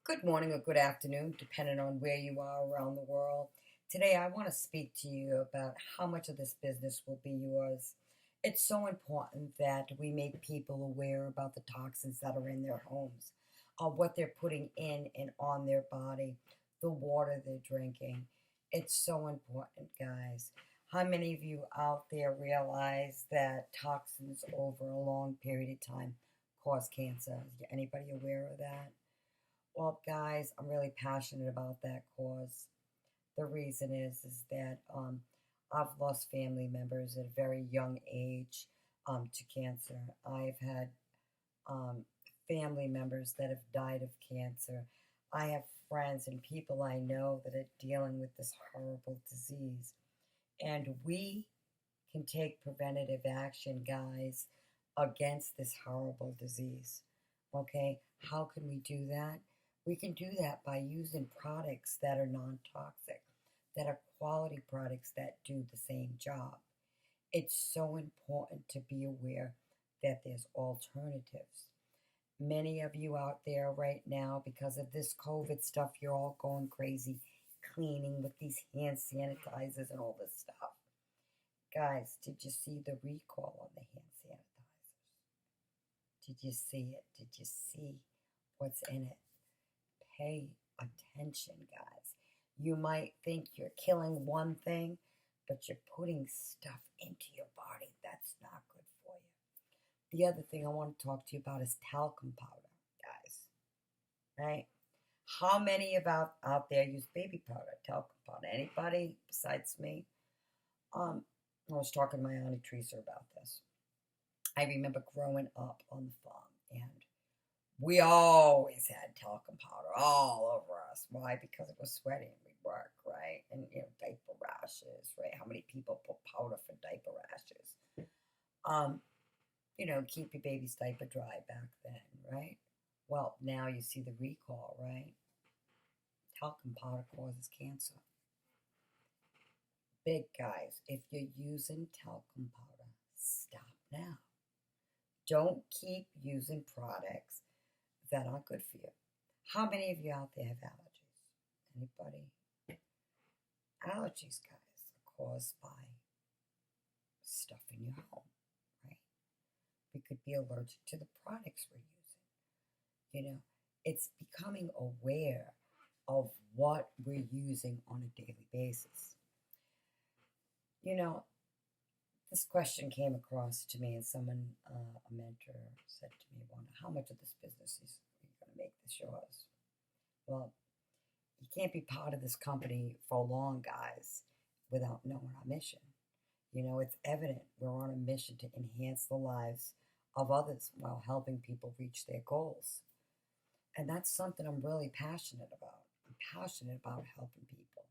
Good morning or good afternoon, depending on where you are around the world. Today, I want to speak to you about how much of this business will be yours. It's so important that we make people aware about the toxins that are in their homes, what they're putting in and on their body, the water they're drinking. It's so important, guys. How many of you out there realize that toxins over a long period of time cause cancer? Anybody aware of that? Well, guys, I'm really passionate about that cause. The reason is that I've lost family members at a very young age to cancer. I've had um, family members that have died of cancer. I have friends and people I know that are dealing with this horrible disease. And we can take preventative action, guys, against this horrible disease. Okay, how can we do that? We can do that by using products that are non toxic, that are quality products that do the same job. It's so important to be aware that there's alternatives. Many of you out there right now, because of this COVID stuff, you're all going crazy cleaning with these hand sanitizers and all this stuff. Guys, did you see the recall on the hand sanitizers? Did you see it? Did you see what's in it? Pay attention, guys. You might think you're killing one thing, but you're putting stuff into your body that's not good for you. The other thing I want to talk to you about is talcum powder, guys. Right? How many about out there use baby powder, talcum powder? Anybody besides me? I was talking to my Auntie Teresa about this. I remember growing up on the farm, and we always had talcum powder all over us. Why? Because it was sweaty and we'd work, right? And diaper rashes, right? How many people put powder for diaper rashes? Um, keep your baby's diaper dry back then, right? Well, now you see the recall, right? Talcum powder causes cancer. Big guys, if you're using talcum powder, stop now. Don't keep using products that aren't good for you. How many of you out there have allergies? Anybody? Allergies, guys, are caused by stuff in your home, right? We could be allergic to the products we're using. It's becoming aware of what we're using on a daily basis. This question came across to me, and someone, a mentor, said to me, "Wanda, how much of this business is you going to make this yours?" Well, you can't be part of this company for long, guys, without knowing our mission. It's evident we're on a mission to enhance the lives of others while helping people reach their goals. And that's something I'm really passionate about. I'm passionate about helping people.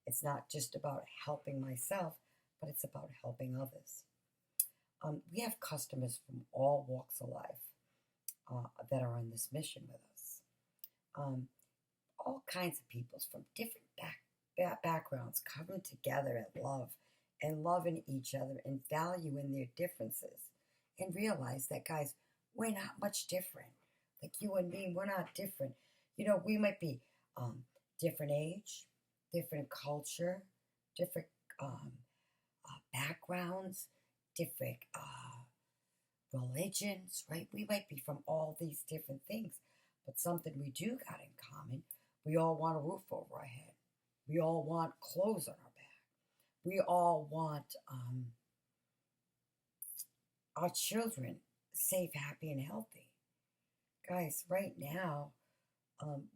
It's not just about helping myself, but it's about helping others. We have customers from all walks of life that are on this mission with us. All kinds of peoples from different backgrounds coming together and loving each other and valuing their differences, and realize that, guys, we're not much different. Like you and me, we're not different. We might be different age, different culture, different backgrounds, different religions, right? We might be from all these different things, but something we do got in common: we all want a roof over our head. We all want clothes on our back. We all want our children safe, happy, and healthy. Guys, right now,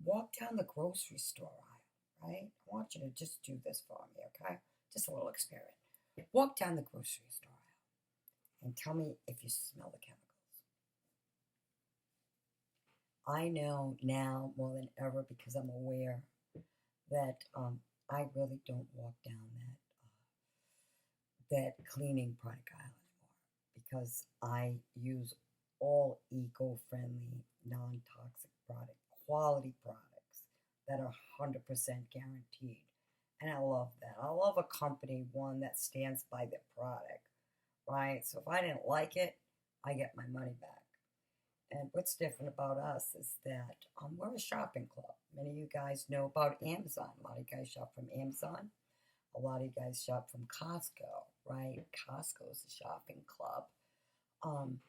walk down the grocery store aisle, right? I want you to just do this for me, okay? Just a little experiment. Walk down the grocery store aisle and tell me if you smell the chemicals. I know now more than ever, because I'm aware that I really don't walk down that cleaning product aisle anymore, because I use all eco-friendly, non-toxic product, quality products that are 100% guaranteed. And I love that. I love a company, one that stands by their product, right? So if I didn't like it, I get my money back. And what's different about us is that we're a shopping club. Many of you guys know about Amazon. A lot of you guys shop from Amazon. A lot of you guys shop from Costco, right? Costco's a shopping club. Um,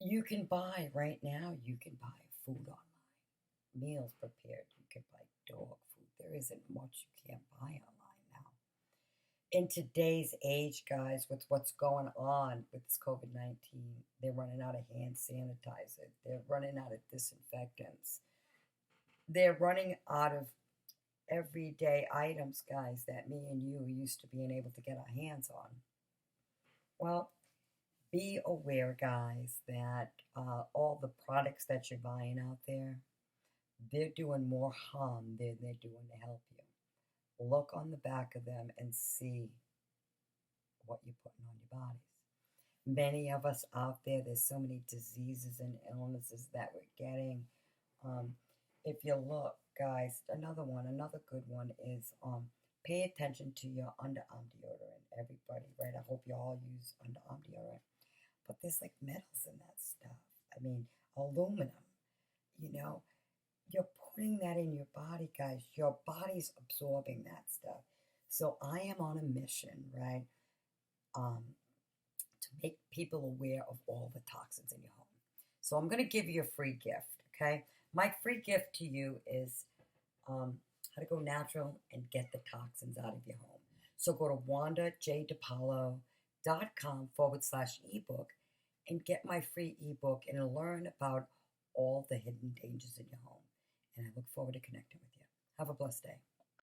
you can buy right now, you can buy food online, meals prepared. You can buy dog food. There isn't much you can't buy online now. In today's age, guys, with what's going on with this COVID 19, they're running out of hand sanitizer, they're running out of disinfectants, they're running out of everyday items, guys, that me and you used to being able to get our hands on. Well, be aware, guys, that all the products that you're buying out there, they're doing more harm than they're doing to help you. Look on the back of them and see what you're putting on your bodies. Many of us out there, there's so many diseases and illnesses that we're getting. Um, if you look, guys, another good one is pay attention to your underarm deodorant. Everybody, right? I hope you all use underarm deodorant. But there's like metals in that stuff. I mean, aluminum, you know, you're putting that in your body, guys. Your body's absorbing that stuff. So I am on a mission, right? Um, to make people aware of all the toxins in your home. So I'm going to give you a free gift, okay? My free gift to you is how to go natural and get the toxins out of your home. So go to wandajdepaulo.com/ebook and get my free ebook and learn about all the hidden dangers in your home. And I look forward to connecting with you. Have a blessed day.